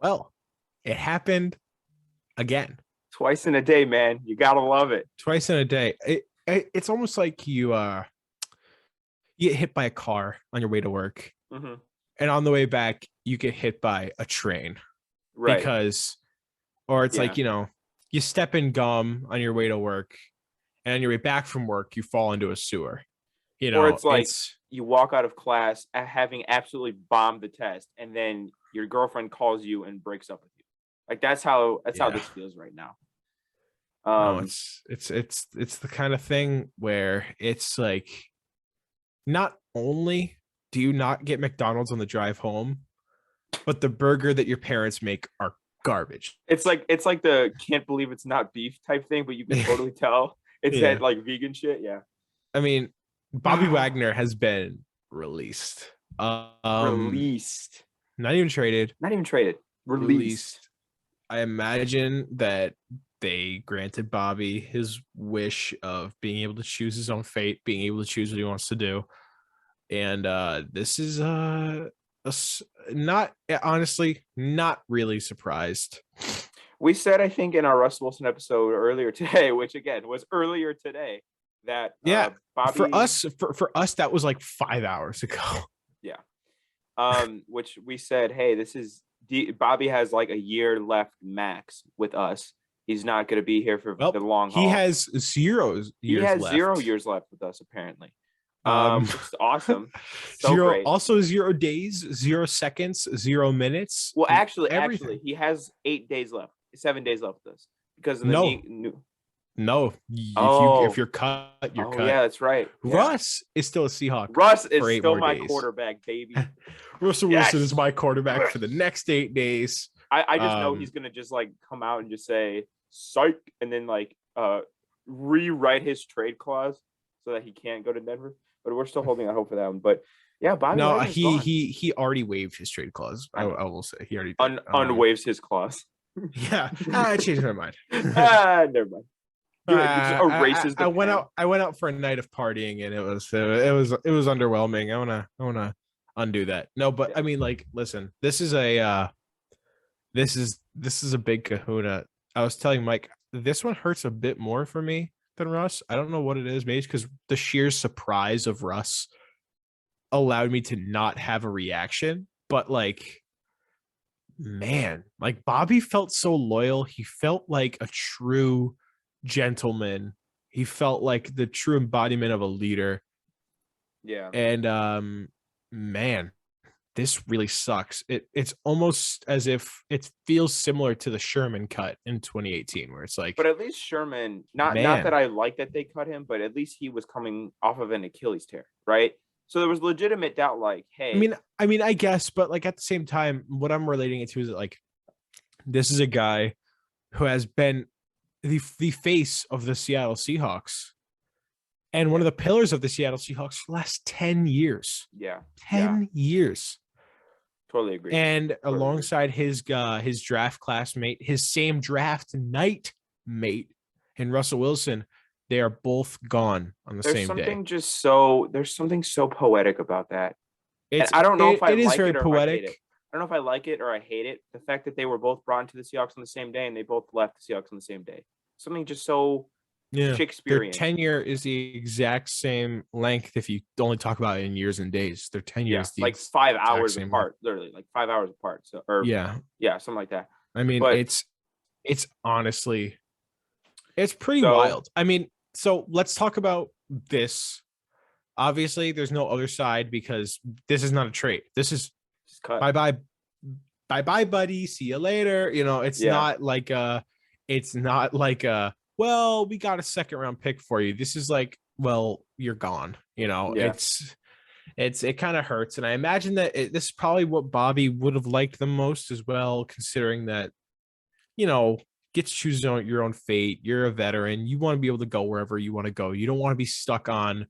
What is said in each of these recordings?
Well, it happened again. Twice in a day, man. You gotta love it. Twice in a day. It's almost like you get hit by a car on your way to work, Hmm. and on the way back you get hit by a train Right. because, or it's Yeah. like you step in gum on your way to work, and on your way back from work you fall into a sewer. Or it's like It's you walk out of class having absolutely bombed the test, and then your girlfriend calls you and breaks up with you. Like that's how yeah. this feels right now. No, Um, it's the kind of thing where it's like, not only do you not get McDonald's on the drive home, but the burger that your parents make are garbage. it's like the can't believe it's not beef type thing, but you can totally tell it's that Yeah. like vegan shit. Yeah. I mean, Bobby Wagner has been released. Released. Not even traded, Not even traded. Released. released. I imagine that they granted Bobby his wish of being able to choose his own fate, being able to choose what he wants to do. And this is not, honestly, not really surprised. We said, I think, in our Russ Wilson episode earlier today, which again was earlier today, that Yeah, for Bobby, us, for us, that was like 5 hours ago. yeah, which we said, hey, Bobby has like a year left max with us. He's not going to be here for Well, the long he haul. has 0 He years has zero left. years left with us, apparently. Um, Which is awesome, so zero, great. also 0 days, 0 seconds, 0 minutes. Well, actually, Everything. he has 8 days left, 7 days left with us because of the No, new. no. If Oh, you're cut, you're oh cut. yeah, that's right. Yeah, Russ is still a Seahawk Russ for is eight still more my days. quarterback, baby. Russell Wilson is Yes. my quarterback for the next 8 days. I just know he's gonna just like come out and just say psych and then like rewrite his trade clause so that he can't go to Denver. But we're still holding out hope for that one. But yeah, Bobby No, Wagner's gone. he already waived his trade clause. I know. I will say he already did. Unwaives his clause. Yeah, I changed my mind. Never mind. He just erases the I went pen. out. I went out for a night of partying, and it was underwhelming. I wanna undo that. No, but Yeah. I mean, like, listen, this is a big kahuna. I was telling Mike, this one hurts a bit more for me than Russ. I don't know what it is. Maybe it's because the sheer surprise of Russ allowed me to not have a reaction. But like, man, like Bobby felt so loyal. He felt like a true gentleman. He felt like the true embodiment of a leader. Yeah. And man, this really sucks. It's almost as if it feels similar to the Sherman cut in 2018, where it's But like, at least Sherman, not that man, I like that they cut him, but at least he was coming off of an Achilles tear, right? So there was legitimate doubt, like, I hey, mean, I mean, I guess, but like at the same time, what I'm relating it to is that, like, this is a guy who has been the face of the Seattle Seahawks and one of the pillars of the Seattle Seahawks for the last 10 years. yeah, yeah, 10 years. totally agree. And Totally agree. alongside his draft classmate, his same draft night mate, and Russell Wilson, they are both gone on the There's same day. something there's something so poetic about that. And It's I don't know if I it is like very it or if I hate it. poetic. I don't know if I like it or I hate it. The fact that they were both brought into the Seahawks on the same day and they both left the Seahawks on the same day. Something just so Yeah. Their Shakespearean. tenure is the exact same length if you only talk about it in years and days. Their tenure Yeah, is the like 5 hours same apart, literally, like 5 hours apart. So, or yeah. yeah, something like that. I mean, But it's honestly, it's pretty so wild. I mean, so let's talk about this. Obviously, there's no other side because this is not a trade. This is just cut. bye, buddy. See you later. It's Yeah, not like well, we got a second round pick for you. This is like, well, you're gone. yeah, It kind of hurts. And I imagine that this is probably what Bobby would have liked the most as well, considering that, get to choose your own fate. You're a veteran. You want to be able to go wherever you want to go. You don't want to be stuck on,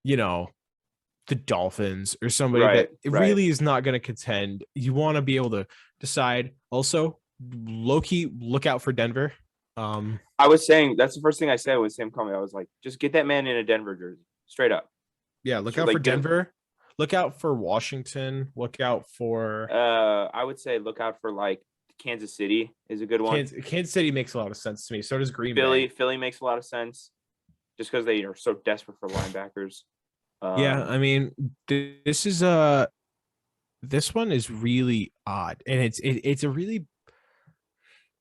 the Dolphins or somebody right, that right. really is not going to contend. You want to be able to decide. Also, low-key, look out for Denver. I was saying that's the first thing I said when Sam called me. I was like, just get that man in a Denver jersey, straight up. Yeah, look So, out like, for Denver. Look out for Washington. Look out for I would say look out for like Kansas City is a good one. Kansas City makes a lot of sense to me. So does Green Bay. Philly makes a lot of sense, just because they are so desperate for linebackers. Yeah, I mean, this one is really odd, and it's a really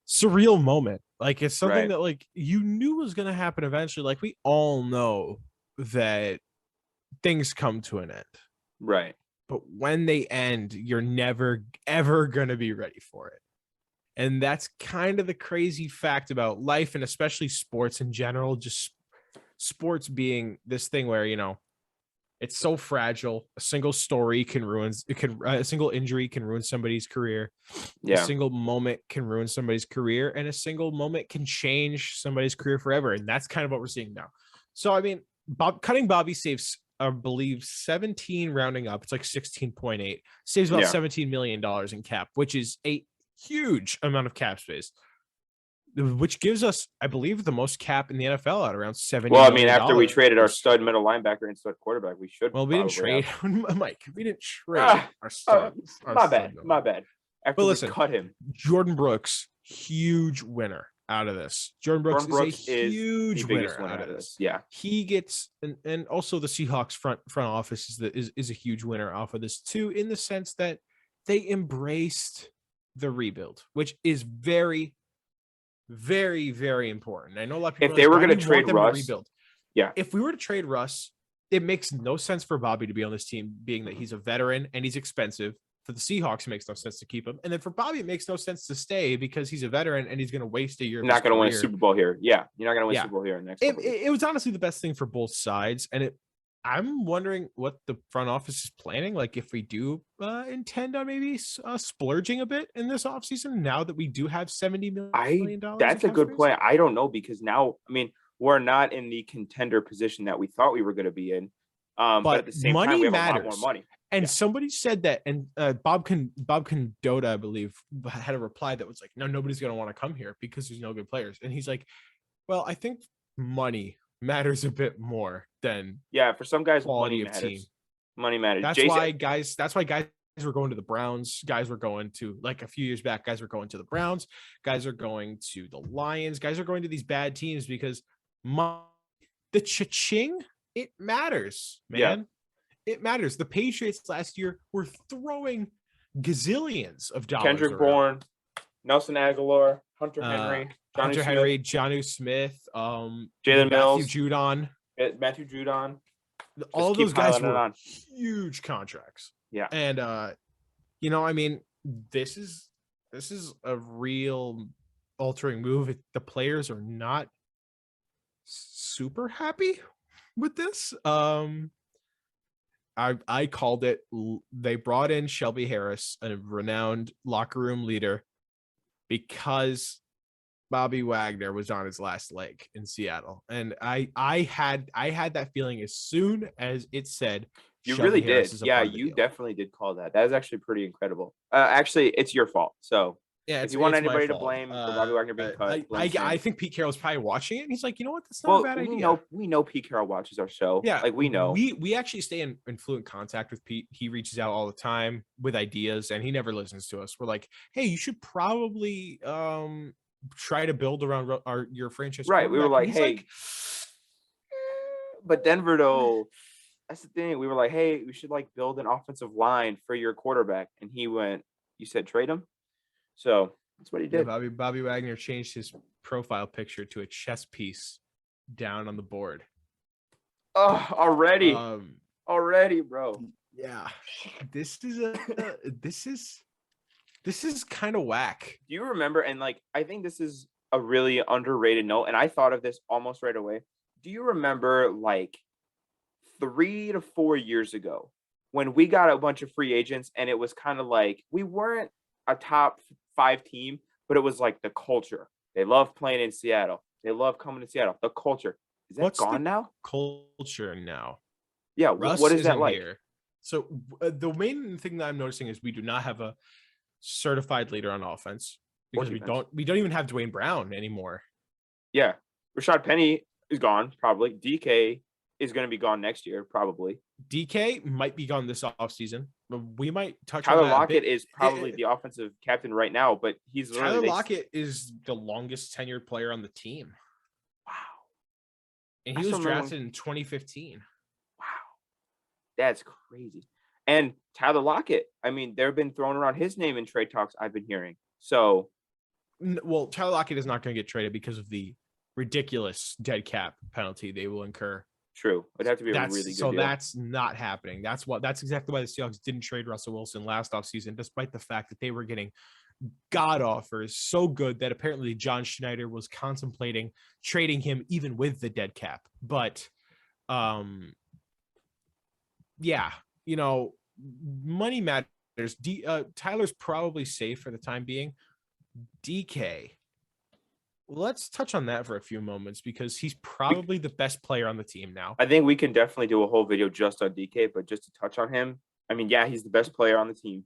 surreal moment. Like, it's something that like you knew was gonna happen eventually. Like, we all know that things come to an end, right. but when they end, you're never ever gonna be ready for it. And that's kind of the crazy fact about life, and especially sports in general. Just sports being this thing where, it's so fragile. A single story can ruin a single injury can ruin somebody's career. A single moment can ruin somebody's career, and a single moment can change somebody's career forever. And that's kind of what we're seeing now. So, I mean, cutting Bobby saves, I believe, 17, rounding up. It's like 16.8, saves about $17 million in cap, which is a huge amount of cap space, which gives us, I believe, the most cap in the NFL at around $70 Well, I million. mean, after we traded our stud middle linebacker and stud quarterback, we should. Well, we didn't trade Mike. We didn't trade our stud. My bad. After we cut him, Jordan Brooks, huge winner out of this. Jordan Brooks is a huge winner out of this. Yeah, he gets, and also the Seahawks front office is a huge winner off of this too, in the sense that they embraced the rebuild, which is very, very, very important. I know a lot of people. If they were going to trade Russ, rebuild. Yeah. If we were to trade Russ, it makes no sense for Bobby to be on this team, being that he's a veteran and he's expensive. For the Seahawks, it makes no sense to keep him, and then for Bobby, it makes no sense to stay because he's a veteran and he's going to waste a year. You're not going to win a Super Bowl here. Yeah, you're not going to win a Super Bowl here in the next. It was honestly the best thing for both sides, and I'm wondering what the front office is planning. Like, if we do intend on maybe splurging a bit in this offseason, now that we do have $70 million. That's a good plan. I don't know, because now, I mean, we're not in the contender position that we thought we were going to be in. But at the same time, we have a lot more money. And somebody said that, and Bob Condotta, I believe, had a reply that was like, "No, nobody's going to want to come here because there's no good players." And he's like, "Well, I think money matters a bit more than for some guys, quality money of matters. team. Money matters. That's why guys were going to the Browns. Guys were going to, like, a few years back, guys were going to the Browns. Guys are going to the Lions. Guys are going to these bad teams because the cha-ching, it matters, man. Yeah. It matters. The Patriots last year were throwing gazillions of dollars. Kendrick Bourne, Nelson Aguilar, Hunter Henry, Jonnu Smith, Jalen Mills, Matthew Judon. All those guys were huge contracts. Yeah. And I mean, this is a real altering move. The players are not super happy with this. I called it. They brought in Shelby Harris, a renowned locker room leader, because Bobby Wagner was on his last leg in Seattle, and I had that feeling as soon as it said. You really did. Yeah, you definitely did call that. That is actually pretty incredible. Actually, it's your fault. So yeah, if you want anybody to blame for Bobby Wagner being cut, I think Pete Carroll's probably watching it, and he's like, you know what, that's not a bad idea. We know Pete Carroll watches our show. Yeah, like we know. We actually stay in fluent contact with Pete. He reaches out all the time with ideas, and he never listens to us. We're like, hey, you should probably try to build around your franchise. Right. We were like, hey, but Denver though. That's the thing. We were like, hey, we should build an offensive line for your quarterback. And he went, you said trade him? So that's what he did. Yeah, Bobby Wagner changed his profile picture to a chess piece down on the board. Oh, already. Already, bro. Yeah. This is kind of whack. Do you remember? And I think this is a really underrated note. And I thought of this almost right away. Do you remember 3 to 4 years ago when we got a bunch of free agents, and it was kind of we weren't a top 5 team, but it was the culture. They love playing in Seattle. They love coming to Seattle. The culture. Is that gone now? Culture now. Yeah. Russ what is that like? Here. So the main thing that I'm noticing is we do not have a certified leader on offense, because we don't even have Dwayne Brown anymore. Yeah. Rashad Penny is gone, probably. DK is going to be gone next year, probably. DK might be gone this offseason. we might touch on Tyler that a Lockett bit. is probably the offensive captain right now, but he's Tyler literally Lockett is the longest tenured player on the team, wow. and I he still was remember drafted in 2015. wow, that's crazy. And Tyler Lockett, I mean, they've been throwing around his name in trade talks I've been hearing. So, Well, Tyler Lockett is not going to get traded because of the ridiculous dead cap penalty they will incur. true. It'd have to be a really good deal. That's not happening. That's exactly why the Seahawks didn't trade Russell Wilson last offseason, despite the fact that they were getting god offers so good that apparently John Schneider was contemplating trading him even with the dead cap. But yeah, money matters. Tyler's probably safe for the time being. DK, let's touch on that for a few moments because he's probably the best player on the team now. I think we can definitely do a whole video just on DK, but just to touch on him, I mean, yeah, he's the best player on the team.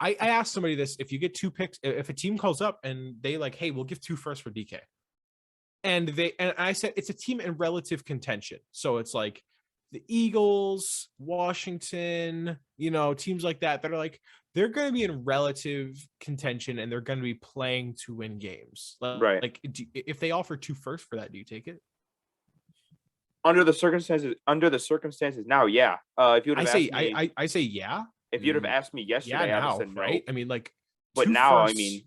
I asked somebody this: if you get 2 picks, if a team calls up and they like, hey, we'll give 2 firsts for DK, and I said it's a team in relative contention, so it's like the Eagles, Washington, teams like that are like they're going to be in relative contention and they're going to be playing to win games. Right. Like, if they offer 2 firsts for that, do you take it? Under the circumstances now, yeah. If you would have asked me, I say yeah. If you'd have asked me yesterday, yeah, I would have said no. Right? I mean, like, but now, I mean,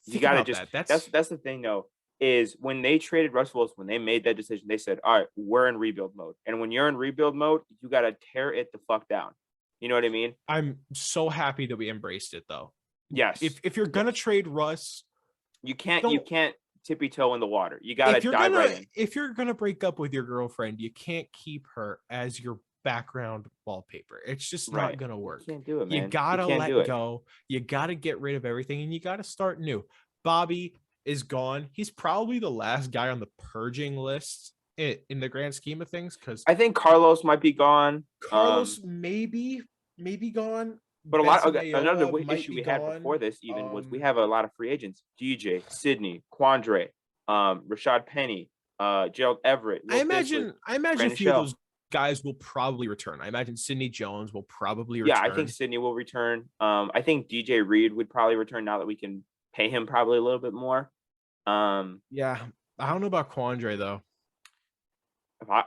you got to just that's the thing though, is when they traded Russell Wilson, when they made that decision, they said, all right, we're in rebuild mode. And when you're in rebuild mode, you got to tear it the fuck down. You know what I mean? I'm so happy that we embraced it though. Yes. If you're going to trade Russ, you can't tippy toe in the water. You got to dive right in. If you're going to break up with your girlfriend, you can't keep her as your background wallpaper. It's just not going to work. You can't do it, man. You got to let go. You got to get rid of everything and you got to start new. Bobby is gone. He's probably the last guy on the purging list in the grand scheme of things, because I think Carlos might be gone. Carlos maybe gone. But another issue we had before this even was we have a lot of free agents: DJ, Sidney, Quandre, Rashad Penny, Gerald Everett. I imagine a few of those guys will probably return. I imagine Sidney Jones will probably return. Yeah, I think Sidney will return. I think DJ Reed would probably return now that we can pay him probably a little bit more. Yeah, I don't know about Quandre though.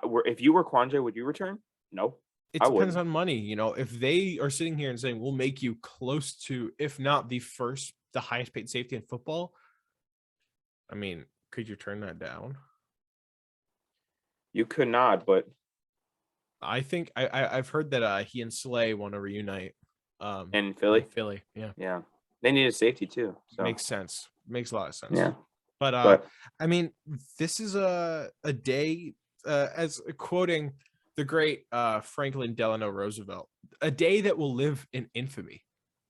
If you were Quandre, would you return? No. It depends on money. If they are sitting here and saying we'll make you close to, if not the highest paid safety in football, I mean, could you turn that down? You could not, but I think I've heard that he and Slay want to reunite. In Philly? Philly, yeah. Yeah. They need a safety too. So. Makes sense. Makes a lot of sense. Yeah. But I mean, this is a day, as quoting the great Franklin Delano Roosevelt, a day that will live in infamy.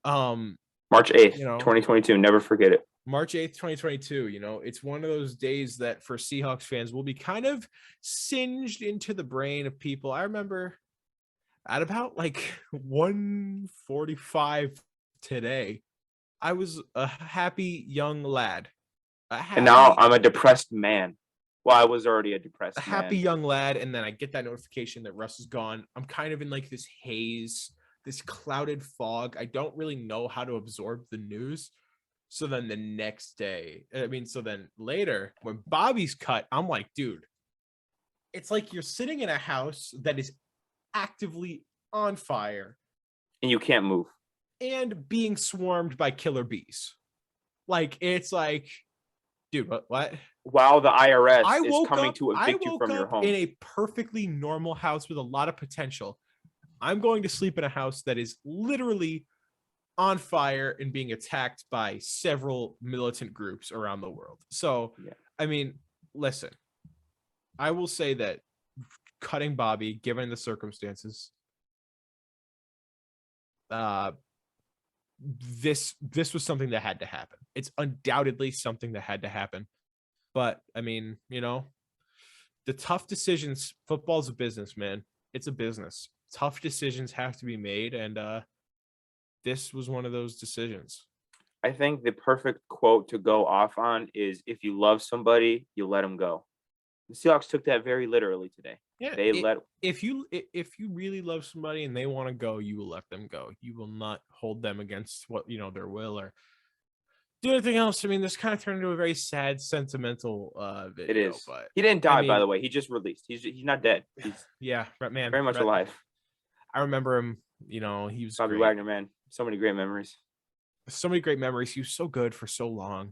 March 8th, 2022. Never forget it. March 8th, 2022. It's one of those days that for Seahawks fans will be kind of singed into the brain of people. I remember at about like 1:45 today, I was a happy young lad. And now I'm a depressed man. Well, I was already a depressed man. Happy young lad, and then I get that notification that Russ is gone. I'm kind of in like this haze, this clouded fog. I don't really know how to absorb the news. So then the next day, so then later when Bobby's cut, I'm like, dude, it's like you're sitting in a house that is actively on fire. And you can't move. And being swarmed by killer bees. Like, it's like, dude, what? While the IRS is coming to evict you from your home. In a perfectly normal house with a lot of potential. I'm going to sleep in a house that is literally on fire and being attacked by several militant groups around the world. So, yeah. I mean, listen, I will say that cutting Bobby, given the circumstances, this was something that had to happen. It's undoubtedly something that had to happen. But I mean, the tough decisions, football's a business, man. It's a business. Tough decisions have to be made. And this was one of those decisions. I think the perfect quote to go off on is, if you love somebody, you let them go. The Seahawks took that very literally today. Yeah, They let if you really love somebody and they want to go, you will let them go. You will not hold them against what their will or do anything else. I mean, this kind of turned into a very sad, sentimental video. it is. But He didn't die, I by mean, the way. He just released. He's not dead. He's yeah, man, very much alive. I remember him. He was Bobby great. Wagner, man. So many great memories. So many great memories. He was so good for so long.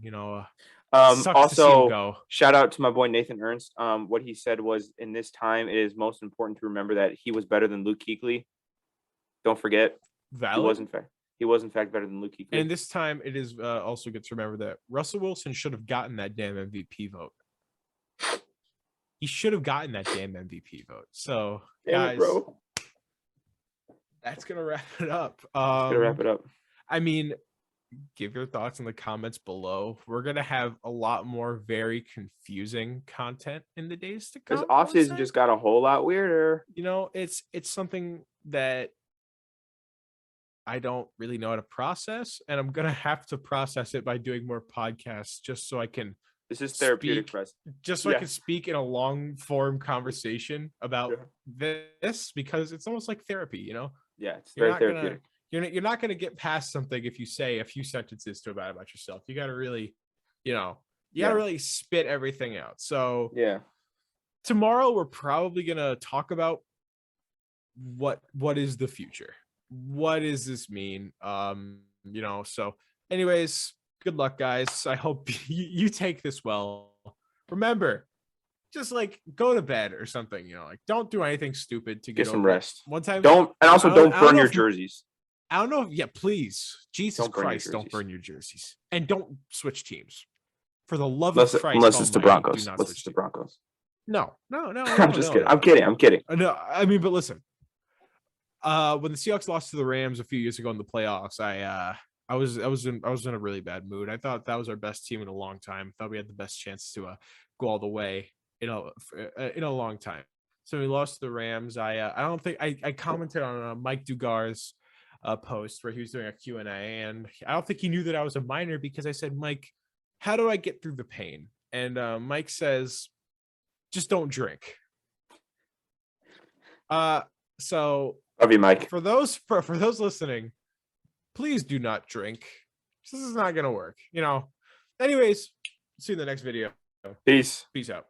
Sucks to see him Also, go. shout out to my boy Nathan Ernst. What he said was, in this time, it is most important to remember that he was better than Luke Kuechly. Don't forget, Valid. He was in fact better than Luke Kuechly. And this time, it is also good to remember that Russell Wilson should have gotten that damn MVP vote. He should have gotten that damn MVP vote. So, guys, bro. That's gonna wrap it up. I mean, give your thoughts in the comments below. We're gonna have a lot more very confusing content in the days to come. This offseason just got a whole lot weirder. It's something that I don't really know how to process, and I'm gonna have to process it by doing more podcasts just so I can. This is therapeutic for us. Just so I can speak in a long form conversation about this, because it's almost like therapy, Yeah, it's very therapeutic. You're not gonna get past something if you say a few sentences about yourself. You gotta really, gotta really spit everything out. So tomorrow we're probably gonna talk about what is the future. What does this mean? So anyways, good luck, guys. I hope you take this well. Remember, just go to bed or something, don't do anything stupid to get some over rest. One time, don't burn your jerseys. I don't know. Yeah, please, Jesus Christ, don't burn your jerseys, and don't switch teams. For the love of Christ, unless it's the Broncos. Unless it's the Broncos. No. I'm just kidding. I'm kidding. No, I mean, but listen. When the Seahawks lost to the Rams a few years ago in the playoffs, I was in a really bad mood. I thought that was our best team in a long time. I thought we had the best chance to go all the way in a long time. So we lost to the Rams. I don't think I commented on Mike Dugar's post where he was doing a Q&A, and I don't think he knew that I was a minor, because I said, Mike, how do I get through the pain? And Mike says, just don't drink. So love you, Mike. For those listening, please do not drink. This is not gonna work. Anyways, see you in the next video. Peace out.